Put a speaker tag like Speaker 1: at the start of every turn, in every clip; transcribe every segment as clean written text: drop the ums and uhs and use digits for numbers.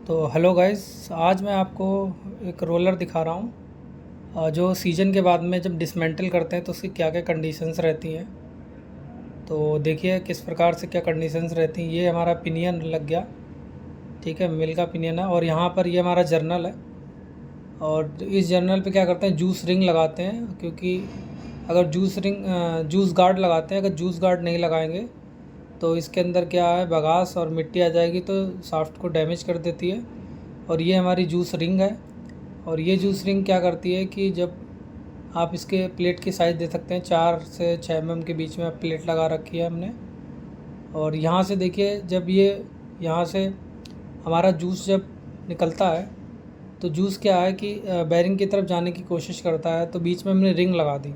Speaker 1: तो hello guys, आज मैं आपको एक रोलर दिखा रहा हूँ जो सीजन के बाद में जब डिसमेंटल करते हैं तो उसकी क्या क्या कंडीशंस रहती हैं। तो देखिए किस प्रकार से क्या कंडीशंस रहती हैं। ये हमारा पिनियन लग गया, ठीक है, मिल का पिनियन है। और यहाँ पर ये हमारा जर्नल है, और इस जर्नल पे क्या करते हैं, जूस रिंग लगाते हैं। क्योंकि अगर जूस गार्ड लगाते हैं, अगर जूस गार्ड नहीं लगाएंगे तो इसके अंदर क्या है, बगास और मिट्टी आ जाएगी तो शाफ्ट को डैमेज कर देती है। और ये हमारी जूस रिंग है, और ये जूस रिंग क्या करती है कि जब आप इसके प्लेट की साइज़ दे सकते हैं, 4 से 6 mm के बीच में प्लेट लगा रखी है हमने। और यहाँ से देखिए, जब ये यहाँ से हमारा जूस जब निकलता है तो जूस क्या है कि बैरिंग की तरफ जाने की कोशिश करता है, तो बीच में हमने रिंग लगा दी।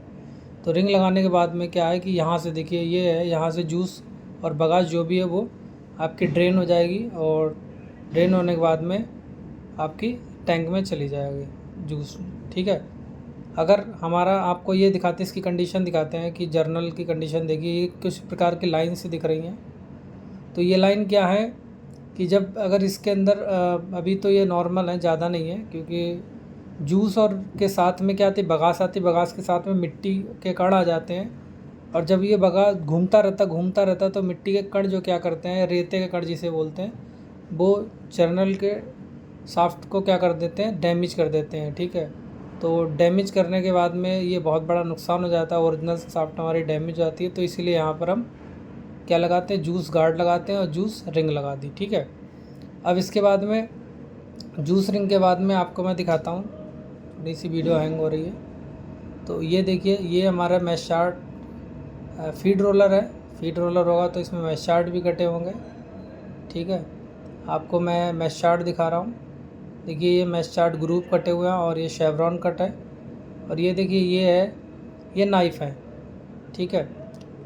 Speaker 1: तो रिंग लगाने के बाद में क्या है कि यहाँ से देखिए, ये है, यहाँ से जूस और बगास जो भी है वो आपकी ड्रेन हो जाएगी, और ड्रेन होने के बाद में आपकी टैंक में चली जाएगी जूस, ठीक है। अगर हमारा आपको ये दिखाते हैं, इसकी कंडीशन दिखाते हैं कि जर्नल की कंडीशन देखिए, ये किस प्रकार की लाइन से दिख रही हैं। तो ये लाइन क्या है कि जब अगर इसके अंदर अभी तो ये नॉर्मल है, ज़्यादा नहीं है, क्योंकि जूस और के साथ में क्या आती है, बगास आती है, बगास के साथ में मिट्टी के कण आ जाते हैं। और जब ये बगास घूमता रहता तो मिट्टी के कण जो क्या करते हैं, रेते के कण जिसे बोलते हैं, वो जर्नल के शाफ्ट को क्या कर देते हैं, डैमेज कर देते हैं, ठीक है। तो डैमेज करने के बाद में ये बहुत बड़ा नुकसान हो जाता है, ओरिजिनल शाफ्ट हमारी डैमेज हो जाती है। तो इसीलिए यहाँ पर हम क्या लगाते हैं, जूस गार्ड लगाते हैं और जूस रिंग लगा दी, ठीक है। अब इसके बाद में जूस रिंग के बाद में आपको मैं दिखाता हूँ, थोड़ी सी वीडियो हैंग हो रही है। तो ये देखिए, ये हमारा मैश शार्ट फीड रोलर है। फीड रोलर होगा तो इसमें मैश शार्ट भी कटे होंगे, ठीक है। आपको मैं मैश शार्ट दिखा रहा हूँ। देखिए ये मैश शार्ट ग्रुप कटे हुए हैं, और ये शेवरॉन कट है। और ये देखिए, ये है, ये नाइफ़ है, ठीक है।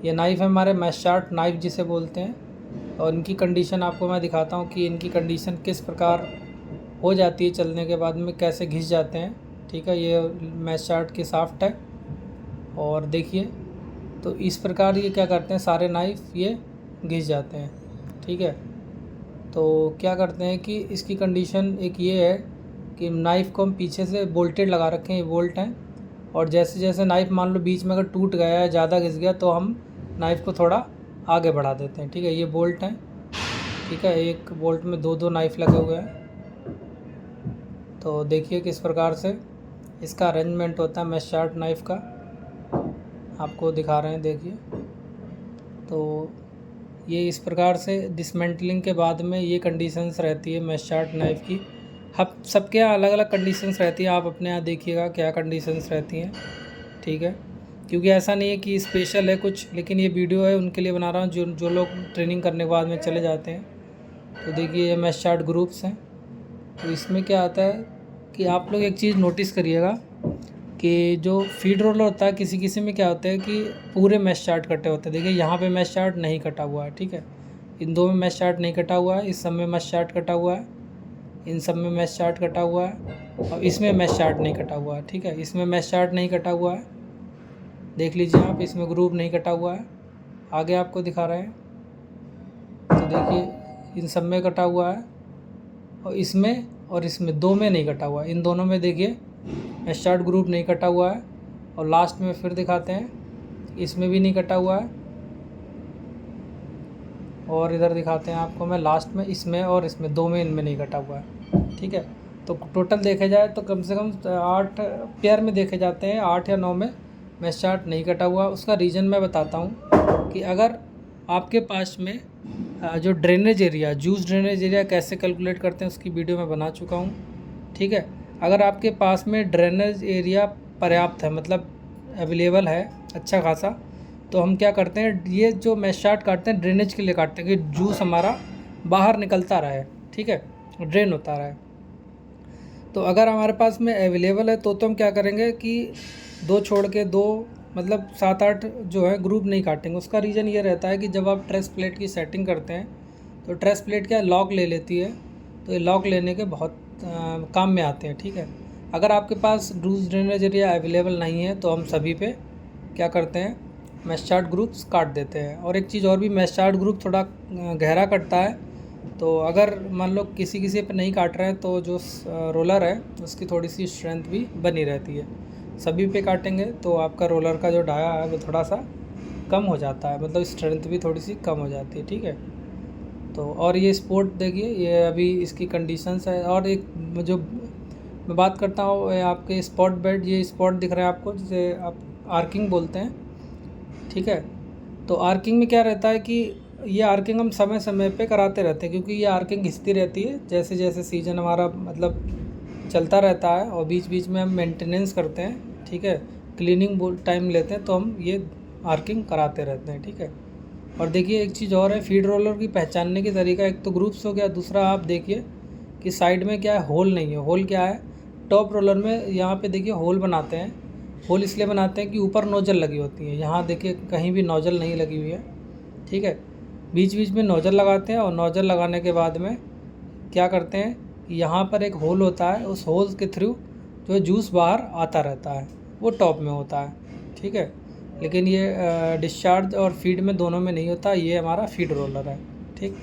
Speaker 1: ये नाइफ़ है हमारे मैश शार्ट नाइफ़ जिसे बोलते हैं। और इनकी कंडीशन आपको मैं दिखाता हूँ कि इनकी कंडीशन किस प्रकार हो जाती है, चलने के बाद में कैसे घिस जाते हैं, ठीक है। ये मैश शार्ट की शाफ्ट है, और देखिए तो इस प्रकार ये क्या करते हैं, सारे नाइफ़ ये घिस जाते हैं, ठीक है। तो क्या करते हैं कि इसकी कंडीशन एक ये है कि नाइफ़ को हम पीछे से बोल्टेड लगा रखे हैं, ये बोल्ट हैं। और जैसे जैसे नाइफ़ मान लो बीच में अगर टूट गया है, ज़्यादा घिस गया, तो हम नाइफ़ को थोड़ा आगे बढ़ा देते हैं, ठीक है। ये बोल्ट हैं, ठीक है, एक बोल्ट में दो नाइफ़ लगे हुए हैं। तो देखिए किस प्रकार से इसका अरेंजमेंट होता है मैश शार्ट नाइफ़ का, आपको दिखा रहे हैं, देखिए। तो ये इस प्रकार से डिसमेंटलिंग के बाद में ये कंडीशंस रहती है मैश शार्ट नाइफ़ की। अब सबके यहाँ अलग अलग कंडीशंस रहती है, आप अपने यहाँ देखिएगा क्या कंडीशंस रहती हैं, ठीक है। क्योंकि ऐसा नहीं है कि स्पेशल है कुछ, लेकिन ये वीडियो है उनके लिए बना रहा हूँ जो जो लोग ट्रेनिंग करने के बाद में चले जाते हैं। तो देखिए ये मैश शार्ट ग्रुप्स हैं। तो इसमें क्या आता है कि आप लोग एक चीज़ नोटिस करिएगा कि जो फीड रोलर होता है, किसी किसी में क्या होता है कि पूरे मैश चार्ट कटे होते हैं। देखिए यहाँ पे मैश चार्ट नहीं कटा हुआ है, ठीक है। इन दो में मैश चार्ट नहीं कटा हुआ है, इस सब में मैश चार्ट कटा हुआ है, इन सब में मैश चार्ट कटा हुआ है, और इसमें मैश चार्ट नहीं कटा हुआ है, ठीक है। इसमें मैश चार्ट नहीं कटा हुआ है, देख लीजिए आप, इसमें ग्रुप नहीं कटा हुआ है। आगे आपको दिखा रहे हैं, तो देखिए इन सब में कटा हुआ है, और इसमें दो में नहीं कटा हुआ है। इन दोनों में देखिए मैश चार्ट ग्रुप नहीं कटा हुआ है। और लास्ट में फिर दिखाते हैं, इसमें भी नहीं कटा हुआ है। और इधर दिखाते हैं आपको मैं लास्ट में, इसमें और इसमें दो में, इनमें नहीं कटा हुआ है, ठीक है। तो टोटल देखे जाए तो कम से कम 8 पेयर में देखे जाते हैं, 8 या 9 में मैश चार्ट नहीं कटा हुआ। उसका रीज़न मैं बताता हूँ कि अगर आपके पास में जो drainage area, juice drainage area कैसे कैलकुलेट करते हैं उसकी वीडियो मैं बना चुका हूँ, ठीक है। अगर आपके पास में ड्रेनेज एरिया पर्याप्त है, मतलब अवेलेबल है अच्छा खासा, तो हम क्या करते हैं, ये जो मैश चार्ट काटते हैं ड्रेनेज के लिए काटते हैं कि जूस हमारा बाहर निकलता रहे, ठीक है, ड्रेन होता रहे। तो अगर हमारे पास में अवेलेबल है तो हम क्या करेंगे कि दो छोड़ के दो, मतलब 7-8 जो है ग्रुप नहीं काटेंगे। उसका रीज़न ये रहता है कि जब आप ट्रेस प्लेट की सेटिंग करते हैं तो ट्रेस प्लेट क्या लॉक ले लेती है, तो ये लॉक लेने के बहुत काम में आते हैं, ठीक है। अगर आपके पास जूस ड्रेनेज एरिया अवेलेबल नहीं है तो हम सभी पे क्या करते हैं, मैश चार्ट ग्रुप्स काट देते हैं। और एक चीज़ और भी, मैश चार्ट ग्रुप थोड़ा गहरा कटता है, तो अगर मान लो किसी किसी पे नहीं काट रहे हैं तो जो रोलर है उसकी थोड़ी सी स्ट्रेंथ भी बनी रहती है। सभी पे काटेंगे तो आपका रोलर का जो डाया है वो थोड़ा सा कम हो जाता है, मतलब स्ट्रेंथ भी थोड़ी सी कम हो जाती है, ठीक है। तो और ये स्पोर्ट देखिए, ये अभी इसकी कंडीशंस है। और एक जो मैं बात करता हूँ आपके स्पॉट बेड, ये स्पॉट दिख रहे हैं आपको, जिसे आप आर्किंग बोलते हैं, ठीक है। तो आर्किंग में क्या रहता है कि ये आर्किंग हम समय समय पे कराते रहते हैं, क्योंकि ये आर्किंग घिसती रहती है जैसे जैसे सीजन हमारा मतलब चलता रहता है, और बीच बीच में हम मेंटेनेंस करते हैं, ठीक है। क्लीनिंग टाइम लेते हैं तो हम ये आर्किंग कराते रहते हैं, ठीक है। और देखिए एक चीज़ और है, फीड रोलर की पहचानने की तरीका, एक तो ग्रुप्स हो गया, दूसरा आप देखिए कि साइड में क्या है, होल नहीं है। होल क्या है, टॉप रोलर में यहाँ पे देखिए होल बनाते हैं। होल इसलिए बनाते हैं कि ऊपर नोजल लगी होती है, यहाँ देखिए कहीं भी नोजल नहीं लगी हुई है, ठीक है। बीच बीच में नोजल लगाते हैं, और नोजल लगाने के बाद में क्या करते हैं कि यहाँ पर एक होल होता है, उस होल के थ्रू जो जूस बाहर आता रहता है, वो टॉप में होता है, ठीक है। लेकिन ये डिस्चार्ज और फीड में दोनों में नहीं होता, ये हमारा फीड रोलर है, ठीक।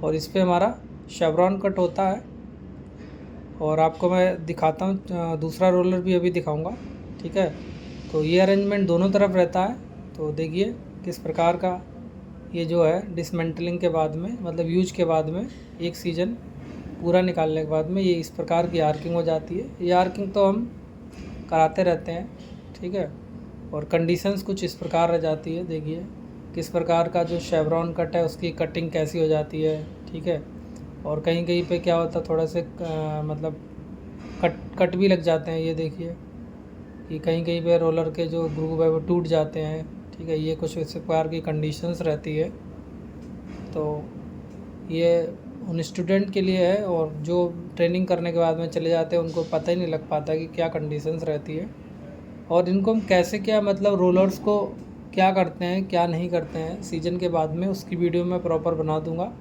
Speaker 1: और इस पर हमारा शेवरॉन कट होता है। और आपको मैं दिखाता हूँ दूसरा रोलर भी अभी दिखाऊंगा, ठीक है। तो ये अरेंजमेंट दोनों तरफ रहता है। तो देखिए किस प्रकार का ये जो है डिसमेंटलिंग के बाद में, मतलब यूज के बाद में, एक सीज़न पूरा निकालने के बाद में ये इस प्रकार की आर्किंग हो जाती है। ये आर्किंग तो हम कराते रहते हैं, ठीक है। और कंडीशंस कुछ इस प्रकार रह जाती है, देखिए किस प्रकार का जो शेवरॉन कट है उसकी कटिंग कैसी हो जाती है, ठीक है। और कहीं कहीं पे क्या होता है, थोड़ा से मतलब कट कट भी लग जाते हैं, ये देखिए कि कहीं कहीं पे रोलर के जो ग्रूव है वो टूट जाते हैं, ठीक है। ये कुछ इस प्रकार की कंडीशंस रहती है। तो ये उन स्टूडेंट के लिए है, और जो ट्रेनिंग करने के बाद में चले जाते हैं उनको पता ही नहीं लग पाता कि क्या कंडीशंस रहती है, और इनको हम कैसे क्या मतलब रोलर्स को क्या करते हैं क्या नहीं करते हैं सीज़न के बाद में, उसकी वीडियो मैं प्रॉपर बना दूंगा।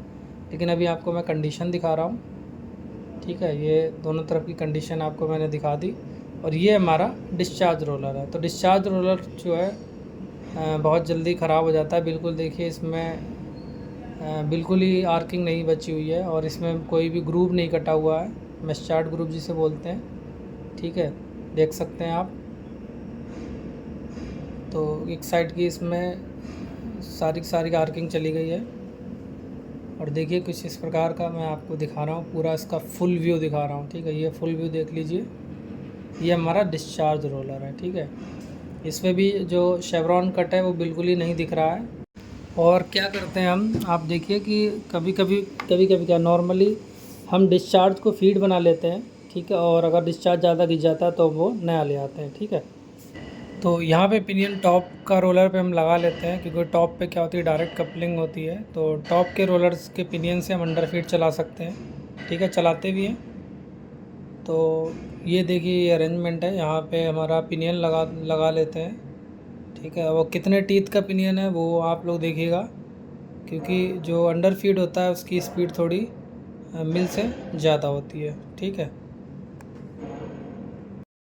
Speaker 1: लेकिन अभी आपको मैं कंडीशन दिखा रहा हूँ, ठीक है। ये दोनों तरफ की कंडीशन आपको मैंने दिखा दी। और ये हमारा डिस्चार्ज रोलर है। तो डिस्चार्ज रोलर जो है बहुत जल्दी ख़राब हो जाता है। बिल्कुल देखिए इसमें बिल्कुल ही आर्किंग नहीं बची हुई है, और इसमें कोई भी ग्रूव नहीं कटा हुआ है, मेस्टार्ड ग्रूव जिसे बोलते हैं, ठीक है। देख सकते हैं आप। तो एक साइड की इसमें सारी सारी आर्किंग चली गई है। और देखिए कुछ इस प्रकार का मैं आपको दिखा रहा हूँ, पूरा इसका फुल व्यू दिखा रहा हूँ, ठीक है। ये फुल व्यू देख लीजिए, ये हमारा डिस्चार्ज रोलर है, ठीक है। इसमें भी जो शेवरॉन कट है वो बिल्कुल ही नहीं दिख रहा है। और क्या करते हैं हम, आप देखिए कि कभी कभी क्या नॉर्मली हम डिस्चार्ज को फीड बना लेते हैं, ठीक है। और अगर डिस्चार्ज ज़्यादा गिर जाता है तो वो नया ले आते हैं, ठीक है। तो यहाँ पे पिनियन टॉप का रोलर पे हम लगा लेते हैं, क्योंकि टॉप पे क्या होती है, डायरेक्ट कपलिंग होती है। तो टॉप के रोलर्स के पिनियन से हम अंडर फीड चला सकते हैं, ठीक है, चलाते भी हैं। तो ये देखिए ये अरेंजमेंट है, यहाँ पे हमारा पिनियन लगा लेते हैं, ठीक है। वो कितने टीथ का पिनियन है वो आप लोग देखिएगा, क्योंकि जो अंडर फीड होता है उसकी स्पीड थोड़ी मिल से ज़्यादा होती है, ठीक है।